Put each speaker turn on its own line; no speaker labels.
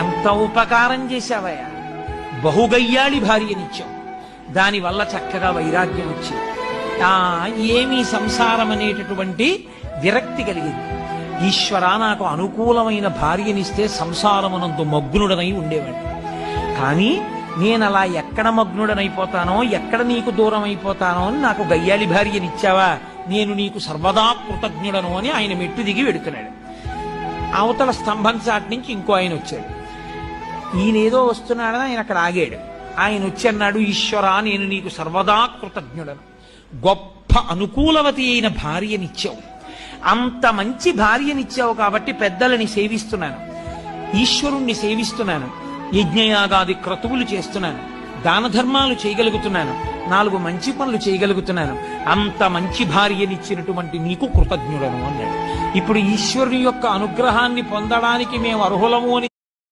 ఎంత ఉపకారం చేశావయ్యా, బహుగయ్యాళి భార్యనిచ్చావు, దానివల్ల చక్కగా వైరాగ్యం వచ్చింది. ఏమీ సంసారం అనేటటువంటి విరక్తి కలిగింది. ఈశ్వరా, నాకు అనుకూలమైన భార్యనిస్తే సంసారమునందు మగ్నుడనై ఉండేవాడిని. కానీ నేను అలా ఎక్కడ మగ్నుడనైపోతానో, ఎక్కడ నీకు దూరం అయిపోతానో అని నాకు గయ్యాలి భార్యనిచ్చావా, నేను నీకు సర్వదా కృతజ్ఞుడను అని ఆయన మెట్టు దిగి వెడుతున్నాడు. అవతల స్తంభం చాటి నుంచి ఇంకో ఆయన వచ్చాడు. ఈయనేదో వస్తున్నాడని ఆయన అక్కడ ఆగాడు. ఆయన వచ్చి అన్నాడు, ఈశ్వరా, నేను నీకు సర్వదా కృతజ్ఞుడను. గొప్ప అనుకూలవతి అయిన భార్యనిచ్చావు, అంత మంచి భార్యనిచ్చావు కాబట్టి పెద్దలని సేవిస్తున్నాను, ఈశ్వరుణ్ణి సేవిస్తున్నాను, యజ్ఞయాగాది క్రతువులు చేస్తున్నాను, దాన ధర్మాలు చేయగలుగుతున్నాను, 4 మంచి పనులు చేయగలుగుతున్నాను. అంత మంచి భార్యనిచ్చినటువంటి నీకు కృతజ్ఞుడను అన్నాడు. ఇప్పుడు ఈశ్వరుని యొక్క అనుగ్రహాన్ని పొందడానికి మేము అర్హులము అని